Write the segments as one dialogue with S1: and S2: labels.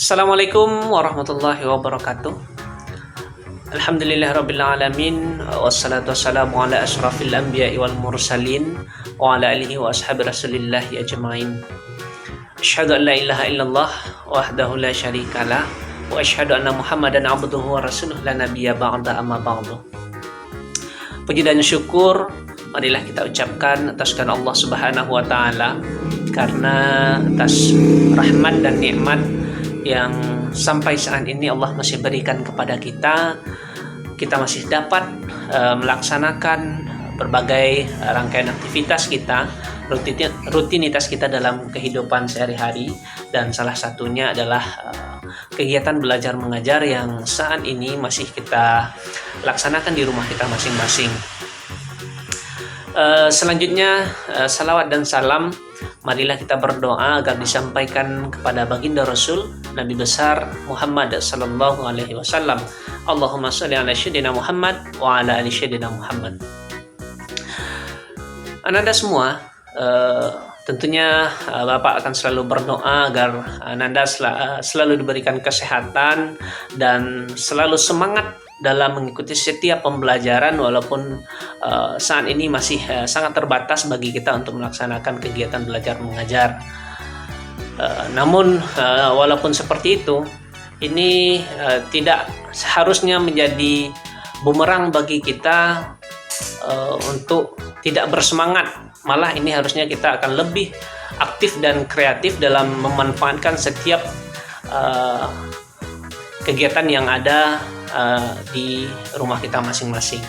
S1: Assalamualaikum warahmatullahi wabarakatuh. Alhamdulillahirabbil alamin wassalatu wassalamu ala asyrafil anbiya'i wal mursalin wa ala alihi wa ashabi rasulillahi ajmain. Asyhadu an la ilaha illallah wahdahu la syarikalah wa asyhadu anna Muhammadan abduhu wa rasuluh la nabiyya ba'da amma ba'du. Puji dan syukur marilah kita ucapkan atas kehendak Allah Subhanahu wa taala karena atas rahmat dan nikmat yang sampai saat ini Allah masih berikan kepada kita masih dapat melaksanakan berbagai rangkaian aktivitas kita, rutinitas kita dalam kehidupan sehari-hari, dan salah satunya adalah kegiatan belajar mengajar yang saat ini masih kita laksanakan di rumah kita masing-masing. Selanjutnya salawat dan salam marilah kita berdoa agar disampaikan kepada baginda Rasul Nabi besar Muhammad sallallahu alaihi wasallam. Allahumma shalli ala sayyidina Muhammad wa ala ali sayyidina Muhammad. Ananda semua, tentunya Bapak akan selalu berdoa agar Ananda selalu diberikan kesehatan dan selalu semangat dalam mengikuti setiap pembelajaran, walaupun saat ini masih sangat terbatas bagi kita untuk melaksanakan kegiatan belajar mengajar. Namun walaupun seperti itu, ini tidak seharusnya menjadi bumerang bagi kita untuk tidak bersemangat. Malah ini harusnya kita akan lebih aktif dan kreatif dalam memanfaatkan setiap kegiatan yang ada di rumah kita masing-masing.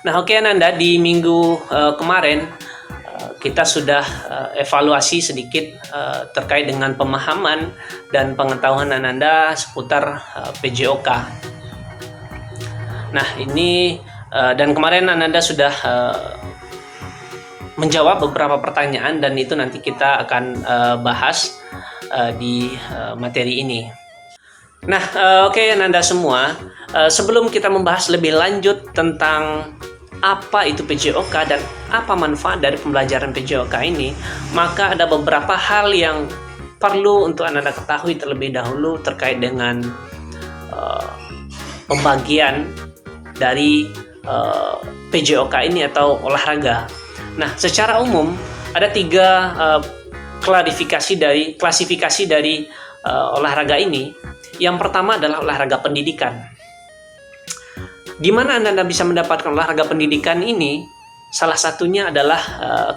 S1: Nah, oke Ananda, di minggu kemarin kita sudah evaluasi sedikit terkait dengan pemahaman dan pengetahuan Ananda seputar PJOK. Nah, ini dan kemarin Ananda sudah menjawab beberapa pertanyaan, dan itu nanti kita akan bahas di materi ini. Nah, oke Ananda semua, sebelum kita membahas lebih lanjut tentang apa itu PJOK dan apa manfaat dari pembelajaran PJOK ini, maka ada beberapa hal yang perlu untuk Ananda ketahui terlebih dahulu terkait dengan pembagian dari PJOK ini atau olahraga. Nah, secara umum ada tiga klasifikasi dari olahraga ini. Yang pertama adalah olahraga pendidikan. Di mana Anda bisa mendapatkan olahraga pendidikan ini? Salah satunya adalah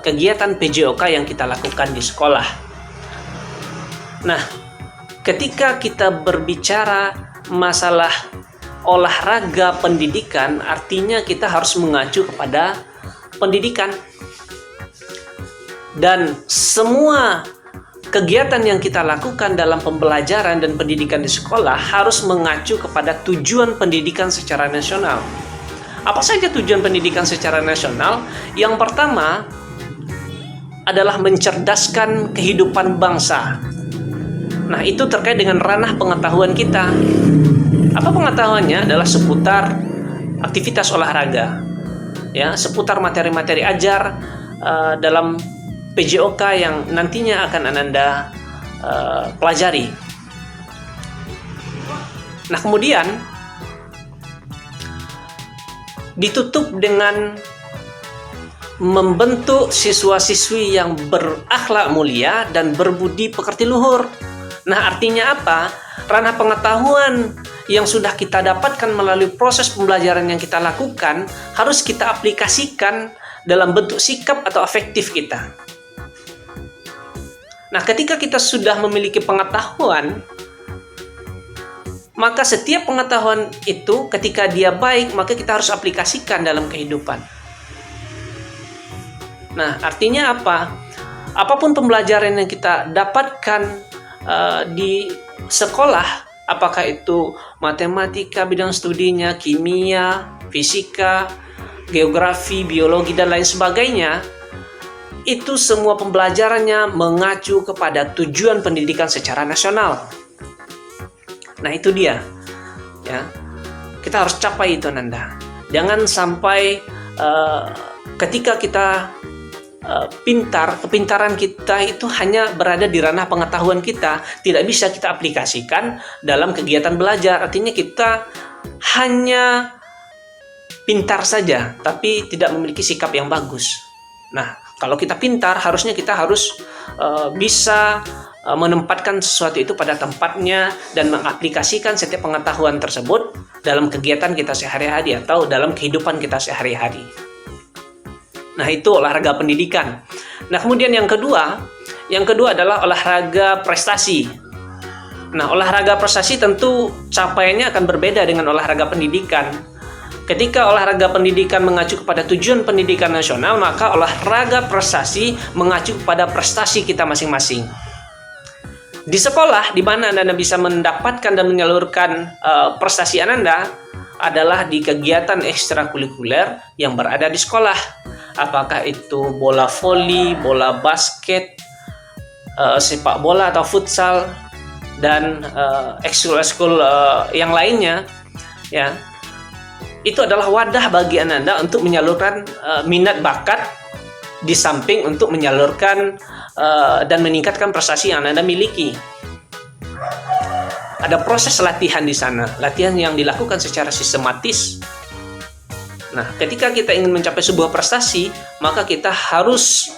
S1: kegiatan PJOK yang kita lakukan di sekolah. Nah, ketika kita berbicara masalah olahraga pendidikan, artinya kita harus mengacu kepada pendidikan. Dan semua kegiatan yang kita lakukan dalam pembelajaran dan pendidikan di sekolah harus mengacu kepada tujuan pendidikan secara nasional. Apa saja tujuan pendidikan secara nasional? Yang pertama adalah mencerdaskan kehidupan bangsa. Nah, itu terkait dengan ranah pengetahuan kita. Apa pengetahuannya? Adalah seputar aktivitas olahraga, ya, seputar materi-materi ajar dalam PJOK yang nantinya akan Ananda pelajari. Nah, kemudian ditutup dengan membentuk siswa-siswi yang berakhlak mulia dan berbudi pekerti luhur. Nah, artinya apa? Ranah pengetahuan yang sudah kita dapatkan melalui proses pembelajaran yang kita lakukan harus kita aplikasikan dalam bentuk sikap atau afektif kita. Nah, ketika kita sudah memiliki pengetahuan, maka setiap pengetahuan itu ketika dia baik, maka kita harus aplikasikan dalam kehidupan. Nah, artinya apa? Apapun pembelajaran yang kita dapatkan di sekolah, apakah itu matematika, bidang studinya, kimia, fisika, geografi, biologi, dan lain sebagainya, itu semua pembelajarannya mengacu kepada tujuan pendidikan secara nasional. Nah, itu dia, ya. Kita harus capai itu, Nanda. Jangan sampai ketika kita kepintaran kita itu hanya berada di ranah pengetahuan kita, tidak bisa kita aplikasikan dalam kegiatan belajar. Artinya kita hanya pintar saja, tapi tidak memiliki sikap yang bagus. Nah, kalau kita pintar, harusnya kita harus bisa menempatkan sesuatu itu pada tempatnya dan mengaplikasikan setiap pengetahuan tersebut dalam kegiatan kita sehari-hari atau dalam kehidupan kita sehari-hari. Nah, itu olahraga pendidikan. Nah, kemudian yang kedua adalah olahraga prestasi. Nah, olahraga prestasi tentu capaiannya akan berbeda dengan olahraga pendidikan. Ketika olahraga pendidikan mengacu kepada tujuan pendidikan nasional, maka olahraga prestasi mengacu kepada prestasi kita masing-masing. Di sekolah, di mana Anda bisa mendapatkan dan menyalurkan prestasi Anda adalah di kegiatan ekstrakurikuler yang berada di sekolah. Apakah itu bola voli, bola basket, sepak bola atau futsal, dan ekskul yang lainnya, ya. Itu adalah wadah bagi Anda untuk menyalurkan minat bakat di samping untuk menyalurkan dan meningkatkan prestasi yang Anda miliki. Ada proses latihan di sana, latihan yang dilakukan secara sistematis. Nah, ketika kita ingin mencapai sebuah prestasi, maka kita harus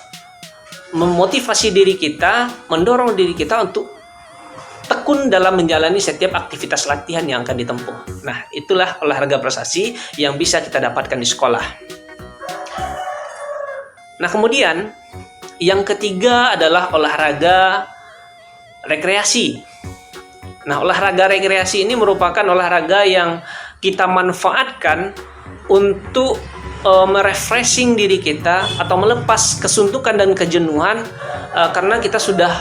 S1: memotivasi diri kita, mendorong diri kita untuk tekun dalam menjalani setiap aktivitas latihan yang akan ditempuh. Nah, itulah olahraga prestasi yang bisa kita dapatkan di sekolah. Nah, kemudian yang ketiga adalah olahraga rekreasi. Nah, olahraga rekreasi ini merupakan olahraga yang kita manfaatkan untuk merefreshing diri kita atau melepas kesuntukan dan kejenuhan karena kita sudah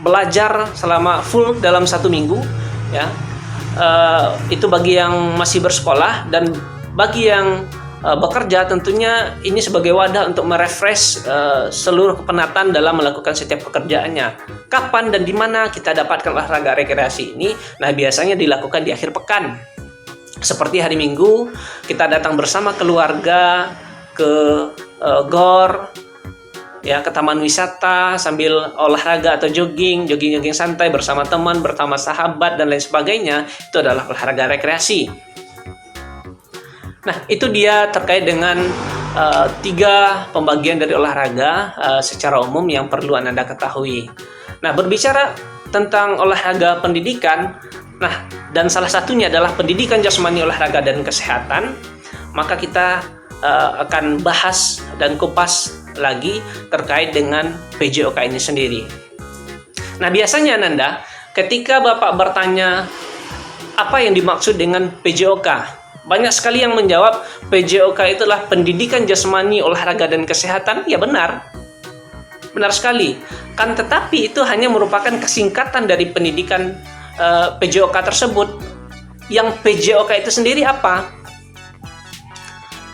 S1: belajar selama full dalam 1 minggu, ya. Itu bagi yang masih bersekolah, dan bagi yang bekerja tentunya ini sebagai wadah untuk merefresh seluruh kepenatan dalam melakukan setiap pekerjaannya. Kapan dan di mana kita dapatkan olahraga rekreasi ini? Nah, biasanya dilakukan di akhir pekan. Seperti hari Minggu, kita datang bersama keluarga ke gor, ya, ke taman wisata sambil olahraga atau jogging santai bersama teman, bersama sahabat dan lain sebagainya. Itu adalah olahraga rekreasi. Nah, itu dia terkait dengan 3 pembagian dari olahraga secara umum yang perlu Anda ketahui. Nah, berbicara tentang olahraga pendidikan, nah, dan salah satunya adalah pendidikan jasmani, olahraga, dan kesehatan, maka kita akan bahas dan kupas lagi terkait dengan PJOK ini sendiri. Nah, biasanya Nanda, ketika Bapak bertanya apa yang dimaksud dengan PJOK, banyak sekali yang menjawab PJOK itulah pendidikan jasmani, olahraga, dan kesehatan. Ya, benar sekali. Kan tetapi itu hanya merupakan kesingkatan dari pendidikan PJOK tersebut. Yang PJOK itu sendiri apa?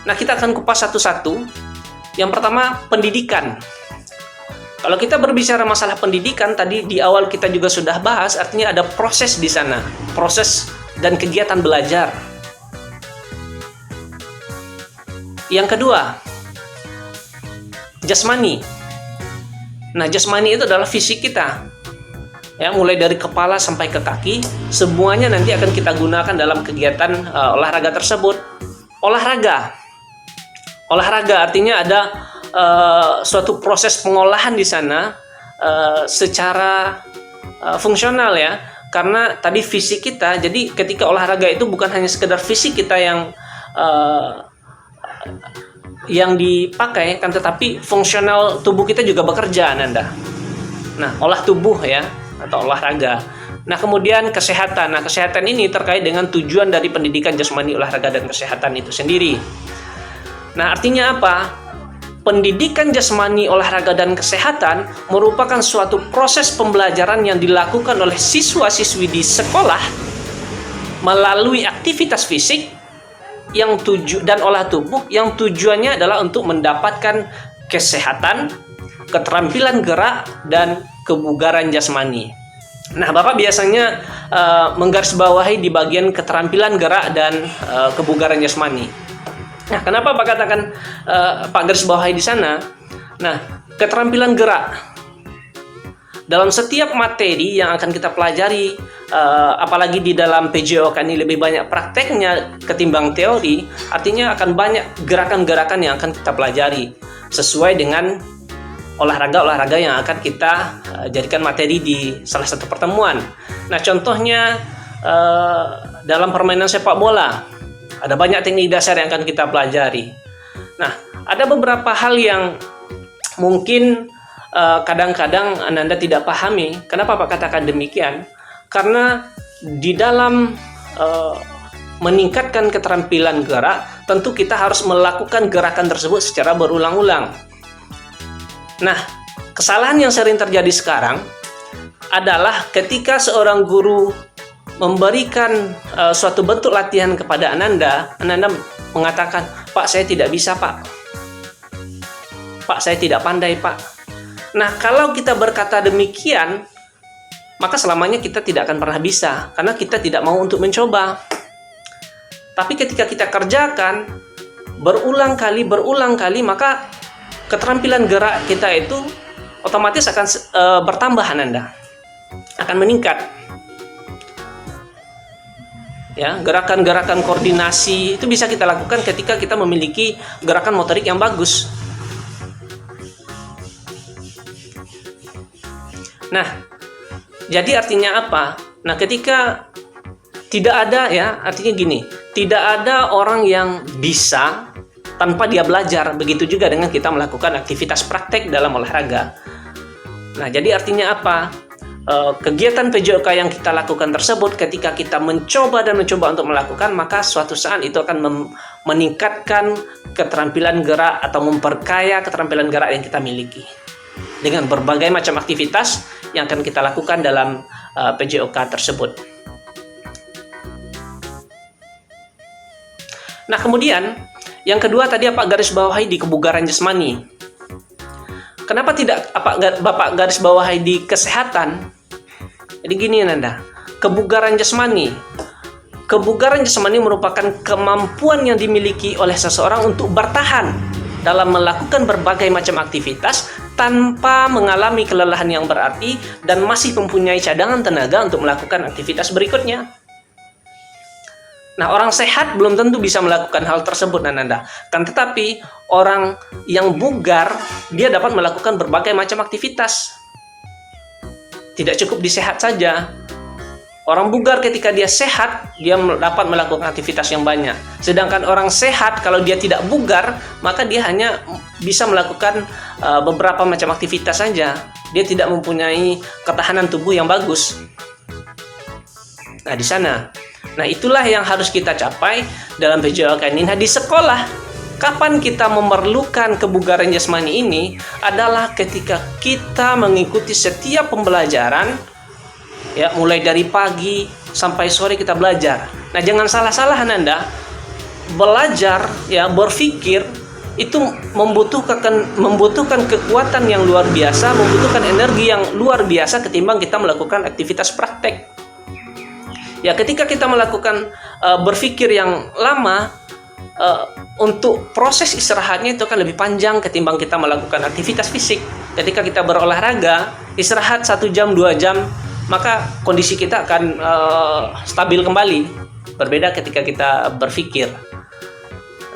S1: Nah, kita akan kupas satu-satu. Yang pertama, pendidikan. Kalau kita berbicara masalah pendidikan, tadi di awal kita juga sudah bahas, artinya ada proses di sana, proses dan kegiatan belajar. Yang kedua, jasmani. Nah, jasmani itu adalah fisik kita. Ya, mulai dari kepala sampai ke kaki, semuanya nanti akan kita gunakan dalam kegiatan olahraga tersebut. Olahraga artinya ada suatu proses pengolahan di sana secara fungsional, ya. Karena tadi fisik kita, jadi ketika olahraga itu bukan hanya sekedar fisik kita yang dipakai, kan, tetapi fungsional tubuh kita juga bekerja, Nanda. Nah, olah tubuh, ya, atau olahraga. Nah, kemudian kesehatan. Nah, kesehatan ini terkait dengan tujuan dari pendidikan jasmani, olahraga, dan kesehatan itu sendiri. Nah, artinya apa? Pendidikan jasmani, olahraga, dan kesehatan merupakan suatu proses pembelajaran yang dilakukan oleh siswa-siswi di sekolah melalui aktivitas fisik dan olah tubuh yang tujuannya adalah untuk mendapatkan kesehatan, keterampilan gerak, dan kebugaran jasmani. Nah, Bapak biasanya menggarisbawahi di bagian keterampilan gerak dan kebugaran jasmani. Nah, kenapa Pak katakan Pak garisbawahi di sana? Nah, keterampilan gerak. Dalam setiap materi yang akan kita pelajari, apalagi di dalam PJOK ini lebih banyak prakteknya ketimbang teori, artinya akan banyak gerakan-gerakan yang akan kita pelajari sesuai dengan olahraga-olahraga yang akan kita jadikan materi di salah satu pertemuan. Nah, contohnya dalam permainan sepak bola, ada banyak teknik dasar yang akan kita pelajari. Nah, ada beberapa hal yang mungkin kadang-kadang Ananda tidak pahami. Kenapa Pak katakan demikian? Karena di dalam meningkatkan keterampilan gerak, tentu kita harus melakukan gerakan tersebut secara berulang-ulang. Nah, kesalahan yang sering terjadi sekarang adalah ketika seorang guru memberikan suatu bentuk latihan kepada Ananda mengatakan, "Pak, saya tidak bisa, Pak. Pak, saya tidak pandai, Pak." Nah, kalau kita berkata demikian, maka selamanya kita tidak akan pernah bisa, karena kita tidak mau untuk mencoba. Tapi ketika kita kerjakan berulang kali, maka keterampilan gerak kita itu otomatis akan bertambah, Ananda. Akan meningkat. Ya, gerakan-gerakan koordinasi itu bisa kita lakukan ketika kita memiliki gerakan motorik yang bagus. Nah, jadi artinya apa? Nah, ketika tidak ada, ya, artinya gini, tidak ada orang yang bisa tanpa dia belajar. Begitu juga dengan kita melakukan aktivitas praktek dalam olahraga. Nah, jadi artinya apa? Kegiatan PJOK yang kita lakukan tersebut, ketika kita mencoba untuk melakukan, maka suatu saat itu akan meningkatkan keterampilan gerak atau memperkaya keterampilan gerak yang kita miliki dengan berbagai macam aktivitas yang akan kita lakukan dalam PJOK tersebut. Nah, kemudian yang kedua tadi garis bawahi di kebugaran jasmani. Kenapa tidak Bapak garis bawahi di kesehatan? Jadi gini, Nanda, kebugaran jasmani. Kebugaran jasmani merupakan kemampuan yang dimiliki oleh seseorang untuk bertahan dalam melakukan berbagai macam aktivitas tanpa mengalami kelelahan yang berarti dan masih mempunyai cadangan tenaga untuk melakukan aktivitas berikutnya. Nah, orang sehat belum tentu bisa melakukan hal tersebut, Ananda. Kan tetapi orang yang bugar, dia dapat melakukan berbagai macam aktivitas. Tidak cukup disehat saja. Orang bugar ketika dia sehat, dia dapat melakukan aktivitas yang banyak. Sedangkan orang sehat, kalau dia tidak bugar, maka dia hanya bisa melakukan beberapa macam aktivitas saja. Dia tidak mempunyai ketahanan tubuh yang bagus. Nah, di sana. Nah, itulah yang harus kita capai dalam PJOK ini. Nah, di sekolah, kapan kita memerlukan kebugaran jasmani ini adalah ketika kita mengikuti setiap pembelajaran, ya, mulai dari pagi sampai sore kita belajar. Nah, jangan salah-salah, Anda. Belajar, ya, berpikir itu membutuhkan kekuatan yang luar biasa, membutuhkan energi yang luar biasa ketimbang kita melakukan aktivitas praktek. Ya, ketika kita melakukan berpikir yang lama, untuk proses istirahatnya itu akan lebih panjang ketimbang kita melakukan aktivitas fisik. Ketika kita berolahraga, istirahat 1 jam, 2 jam, maka kondisi kita akan stabil kembali. Berbeda ketika kita berpikir.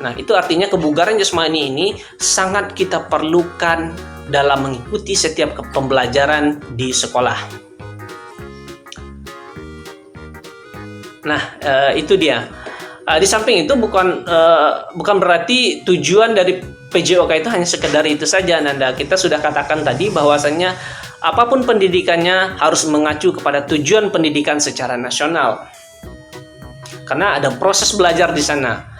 S1: Nah, itu artinya kebugaran jasmani ini sangat kita perlukan dalam mengikuti setiap pembelajaran di sekolah. Nah, itu dia. Di samping itu bukan berarti tujuan dari PJOK itu hanya sekedar itu saja, Nanda. Kita sudah katakan tadi bahwasannya apapun pendidikannya harus mengacu kepada tujuan pendidikan secara nasional. Karena ada proses belajar di sana.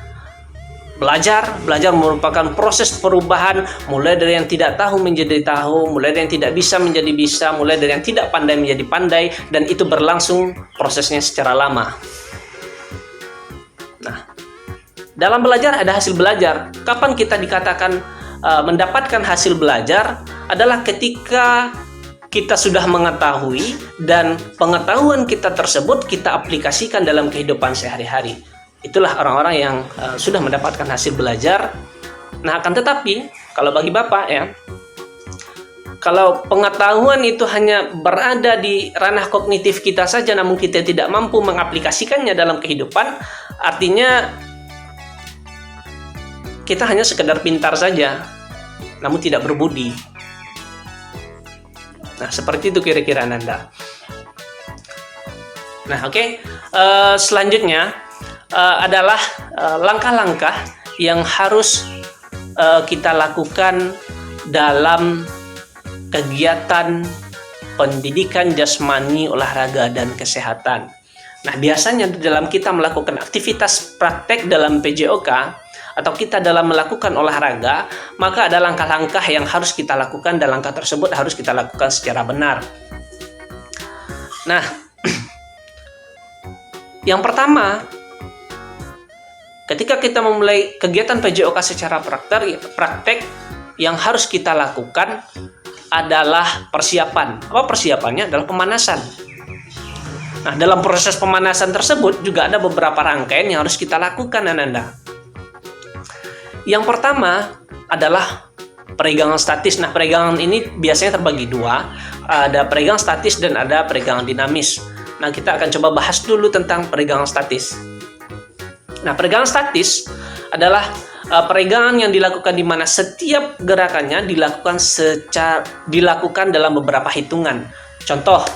S1: Belajar merupakan proses perubahan, mulai dari yang tidak tahu menjadi tahu, mulai dari yang tidak bisa menjadi bisa, mulai dari yang tidak pandai menjadi pandai, dan itu berlangsung prosesnya secara lama. Nah, dalam belajar ada hasil belajar. Kapan kita dikatakan mendapatkan hasil belajar adalah ketika kita sudah mengetahui dan pengetahuan kita tersebut kita aplikasikan dalam kehidupan sehari-hari. Itulah orang-orang yang sudah mendapatkan hasil belajar. Nah, akan tetapi kalau bagi Bapak, ya, Kalau pengetahuan itu hanya berada di ranah kognitif kita saja, namun kita tidak mampu mengaplikasikannya dalam kehidupan, artinya kita hanya sekedar pintar saja, namun tidak berbudi. Nah, seperti itu kira-kira Nanda. Nah, oke. Selanjutnya adalah langkah-langkah yang harus kita lakukan dalam kegiatan pendidikan jasmani, olahraga, dan kesehatan. Nah, biasanya dalam kita melakukan aktivitas praktek dalam PJOK atau kita dalam melakukan olahraga, maka ada langkah-langkah yang harus kita lakukan dan langkah tersebut harus kita lakukan secara benar. Nah, yang pertama, ketika kita memulai kegiatan PJOK secara praktek, yang harus kita lakukan adalah persiapan. Apa persiapannya? Adalah pemanasan. Nah, dalam proses pemanasan tersebut juga ada beberapa rangkaian yang harus kita lakukan, Ananda. Yang pertama adalah peregangan statis. Nah, peregangan ini biasanya terbagi dua. Ada peregangan statis dan ada peregangan dinamis. Nah, kita akan coba bahas dulu tentang peregangan statis. Nah, peregangan statis adalah peregangan yang dilakukan di mana setiap gerakannya dilakukan dalam beberapa hitungan. Contoh,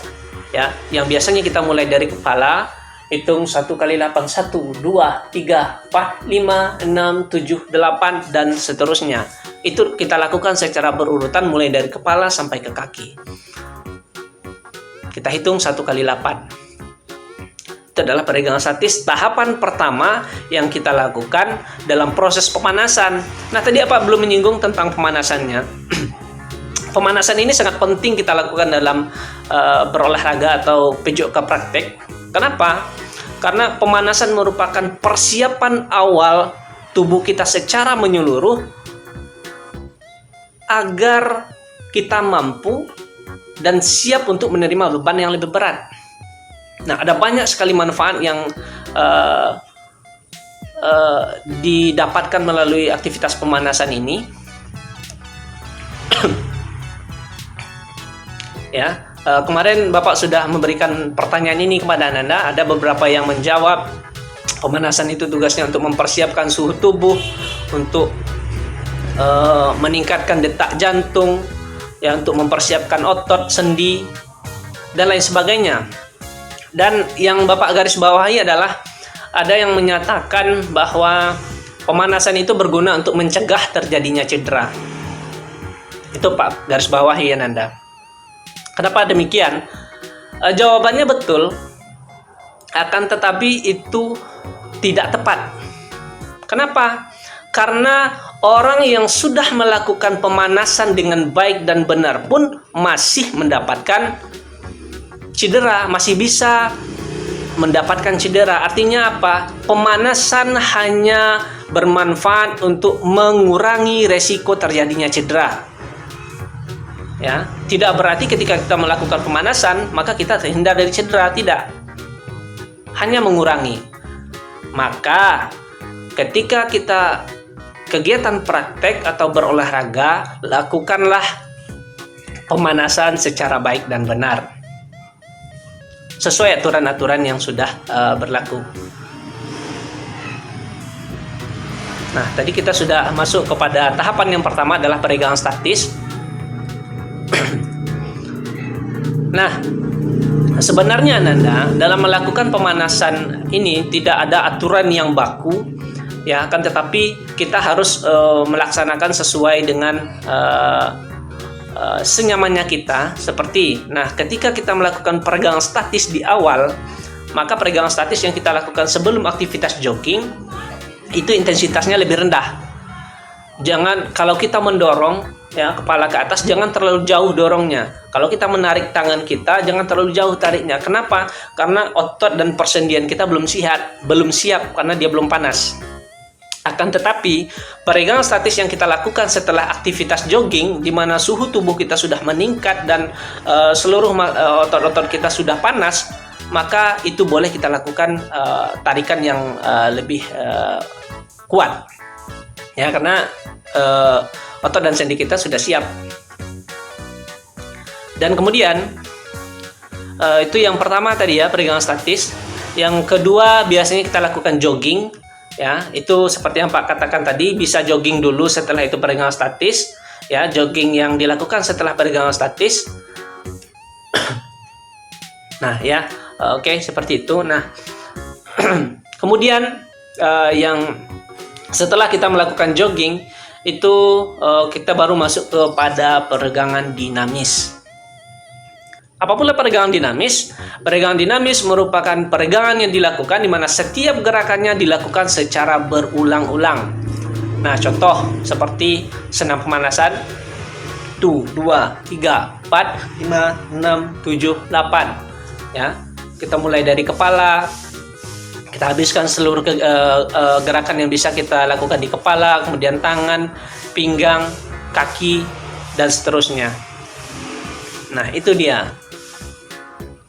S1: ya, yang biasanya kita mulai dari kepala, hitung 1 kali 8, 1, 2, 3, 4, 5, 6, 7, 8, dan seterusnya. Itu kita lakukan secara berurutan mulai dari kepala sampai ke kaki. Kita hitung 1 kali 8. Itu adalah peregangan statis, tahapan pertama yang kita lakukan dalam proses pemanasan. Nah, tadi apa belum menyinggung tentang pemanasannya. Pemanasan ini sangat penting kita lakukan dalam berolahraga atau PJOK praktek. Kenapa? Karena pemanasan merupakan persiapan awal tubuh kita secara menyeluruh agar kita mampu dan siap untuk menerima beban yang lebih berat. Nah, ada banyak sekali manfaat yang didapatkan melalui aktivitas pemanasan ini. Ya, kemarin Bapak sudah memberikan pertanyaan ini kepada Ananda. Ada beberapa yang menjawab pemanasan itu tugasnya untuk mempersiapkan suhu tubuh, untuk meningkatkan detak jantung, ya, untuk mempersiapkan otot, sendi, dan lain sebagainya. Dan yang Bapak garis bawahi adalah ada yang menyatakan bahwa pemanasan itu berguna untuk mencegah terjadinya cedera. Itu Pak garis bawahi, ya Nanda. Kenapa demikian? Jawabannya betul, akan tetapi itu tidak tepat. Kenapa? Karena orang yang sudah melakukan pemanasan dengan baik dan benar pun masih mendapatkan cedera, masih bisa mendapatkan cedera. Artinya apa? Pemanasan hanya bermanfaat untuk mengurangi resiko terjadinya cedera. Ya, tidak berarti ketika kita melakukan pemanasan maka kita terhindar dari cedera, tidak. Hanya mengurangi. Maka ketika kita kegiatan praktek atau berolahraga, lakukanlah pemanasan secara baik dan benar, sesuai aturan-aturan yang sudah berlaku. Nah, tadi kita sudah masuk kepada tahapan yang pertama adalah peregangan statis. Nah, sebenarnya Nanda, dalam melakukan pemanasan ini tidak ada aturan yang baku, ya, kan, tetapi kita harus melaksanakan sesuai dengan senyamannya kita. Seperti, nah, ketika kita melakukan peregangan statis di awal, maka peregangan statis yang kita lakukan sebelum aktivitas jogging itu intensitasnya lebih rendah. Jangan, kalau kita mendorong, ya, kepala ke atas, jangan terlalu jauh dorongnya. Kalau kita menarik tangan kita, jangan terlalu jauh tariknya. Kenapa? Karena otot dan persendian kita belum siap karena dia belum panas. Akan tetapi, peregangan statis yang kita lakukan setelah aktivitas jogging, di mana suhu tubuh kita sudah meningkat dan seluruh otot-otot kita sudah panas, maka itu boleh kita lakukan tarikan yang lebih kuat. Ya, karena otot dan sendi kita sudah siap. Dan kemudian itu yang pertama tadi ya, peregangan statis. Yang kedua biasanya kita lakukan jogging ya. Itu seperti yang Pak katakan tadi, bisa jogging dulu, setelah itu peregangan statis ya. Jogging yang dilakukan setelah peregangan statis. Nah ya, oke, seperti itu. Nah kemudian yang setelah kita melakukan jogging itu kita baru masuk kepada peregangan dinamis. Apa pula peregangan dinamis? Peregangan dinamis merupakan peregangan yang dilakukan di mana setiap gerakannya dilakukan secara berulang-ulang. Nah, contoh seperti senam pemanasan 1, 2, 3, 4, 5, 6, 7, 8 ya. Kita mulai dari kepala, kita habiskan seluruh gerakan yang bisa kita lakukan di kepala, kemudian tangan, pinggang, kaki, dan seterusnya. Nah, itu dia.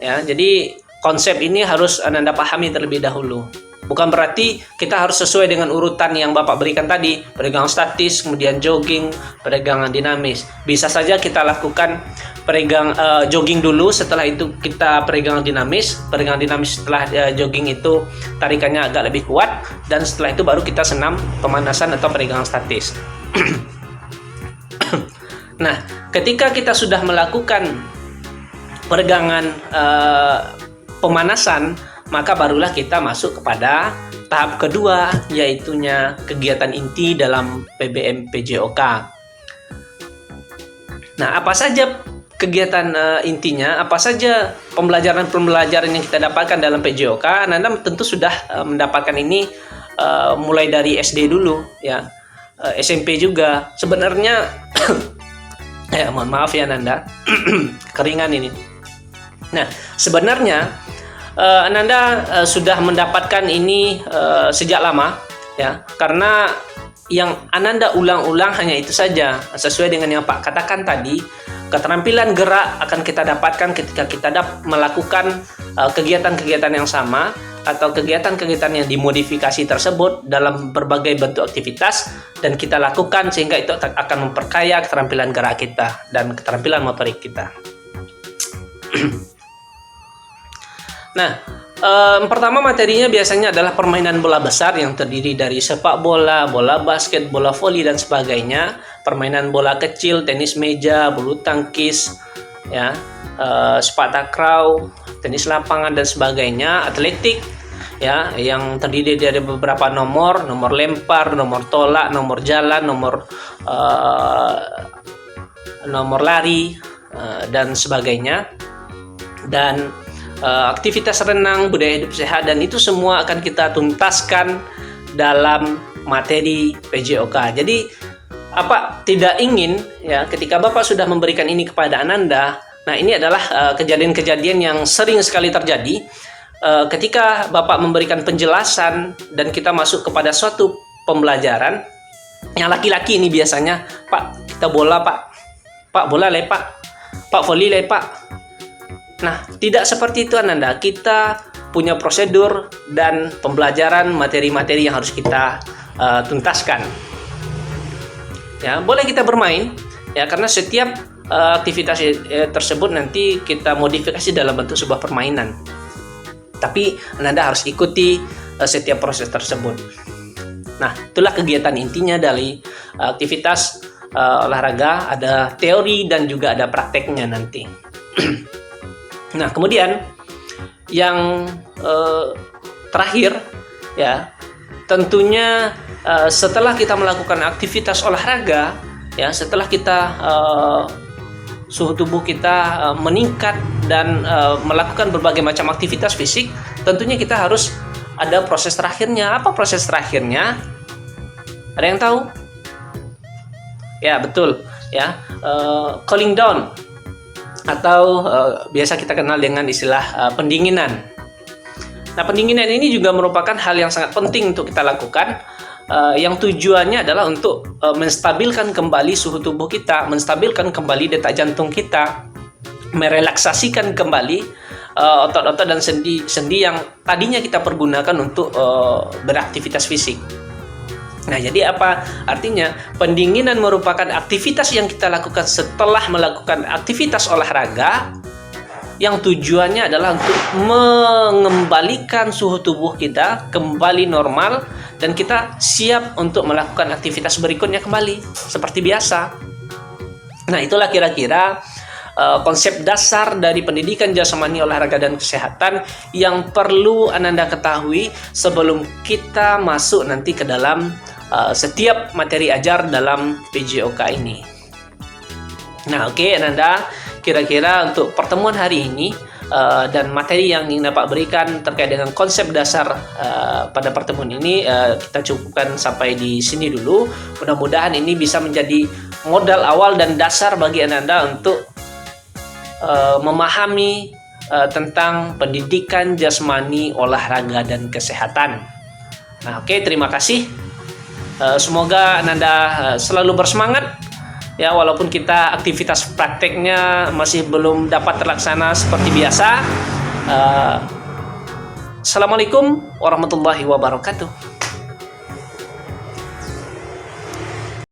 S1: Ya, jadi konsep ini harus Anda pahami terlebih dahulu. Bukan berarti kita harus sesuai dengan urutan yang Bapak berikan tadi, peregangan statis, kemudian jogging, peregangan dinamis. Bisa saja kita lakukan jogging dulu, setelah itu kita peregangan dinamis. Peregangan dinamis setelah jogging itu tarikannya agak lebih kuat, dan setelah itu baru kita senam pemanasan atau peregangan statis. Nah, ketika kita sudah melakukan peregangan pemanasan, maka barulah kita masuk kepada tahap kedua, yaitunya kegiatan inti dalam PBM PJOK. Nah, apa saja kegiatan intinya, apa saja pembelajaran yang kita dapatkan dalam PJOK? Anda tentu sudah mendapatkan ini mulai dari SD dulu ya, SMP juga. Sebenarnya mohon maaf ya Nanda, keringan ini. Nah, sebenarnya Ananda sudah mendapatkan ini sejak lama ya, karena yang Ananda ulang-ulang hanya itu saja. Sesuai dengan yang Pak katakan tadi, keterampilan gerak akan kita dapatkan ketika kita melakukan kegiatan-kegiatan yang sama atau kegiatan-kegiatan yang dimodifikasi tersebut dalam berbagai bentuk aktivitas, dan kita lakukan sehingga itu akan memperkaya keterampilan gerak kita dan keterampilan motorik kita. Nah, pertama materinya biasanya adalah permainan bola besar yang terdiri dari sepak bola, bola basket, bola voli dan sebagainya. Permainan bola kecil, tenis meja, bulu tangkis, ya, sepak takraw, tenis lapangan dan sebagainya. Atletik, ya, yang terdiri dari beberapa nomor lempar, nomor tolak, nomor jalan, nomor lari dan sebagainya. Dan aktivitas renang, budaya hidup sehat, dan itu semua akan kita tuntaskan dalam materi PJOK. Jadi apa tidak ingin ya, ketika Bapak sudah memberikan ini kepada Ananda, nah ini adalah kejadian-kejadian yang sering sekali terjadi ketika Bapak memberikan penjelasan dan kita masuk kepada suatu pembelajaran. Yang laki-laki ini biasanya, Pak kita bola Pak bola le Pak voli le Pak. Nah, tidak seperti itu Ananda. Kita punya prosedur dan pembelajaran materi-materi yang harus kita tuntaskan. Ya, boleh kita bermain ya, karena setiap aktivitas tersebut nanti kita modifikasi dalam bentuk sebuah permainan. Tapi Ananda harus ikuti setiap proses tersebut. Nah, itulah kegiatan intinya dari aktivitas olahraga. Ada teori dan juga ada prakteknya nanti. Nah, kemudian yang terakhir ya, tentunya setelah kita melakukan aktivitas olahraga ya, setelah kita suhu tubuh kita meningkat dan melakukan berbagai macam aktivitas fisik, tentunya kita harus ada proses terakhirnya. Apa proses terakhirnya? Ada yang tahu? Ya, betul ya, cooling down, atau biasa kita kenal dengan istilah pendinginan. Nah, pendinginan ini juga merupakan hal yang sangat penting untuk kita lakukan, yang tujuannya adalah untuk menstabilkan kembali suhu tubuh kita, menstabilkan kembali detak jantung kita, merelaksasikan kembali otot-otot dan sendi-sendi yang tadinya kita pergunakan untuk beraktivitas fisik. Nah, jadi apa artinya? Pendinginan merupakan aktivitas yang kita lakukan setelah melakukan aktivitas olahraga yang tujuannya adalah untuk mengembalikan suhu tubuh kita kembali normal dan kita siap untuk melakukan aktivitas berikutnya kembali seperti biasa. Nah, itulah kira-kira konsep dasar dari pendidikan jasmani, olahraga, dan kesehatan yang perlu Ananda ketahui sebelum kita masuk nanti ke dalam setiap materi ajar dalam PJOK ini. Nah, oke, Ananda, kira-kira untuk pertemuan hari ini dan materi yang ingin Bapak berikan terkait dengan konsep dasar pada pertemuan ini kita cukupkan sampai di sini dulu. Mudah-mudahan ini bisa menjadi modal awal dan dasar bagi Ananda untuk memahami tentang pendidikan jasmani, olahraga, dan kesehatan. Nah, oke, terima kasih. Semoga Ananda selalu bersemangat ya, walaupun kita aktivitas prakteknya masih belum dapat terlaksana seperti biasa. Assalamualaikum warahmatullahi wabarakatuh.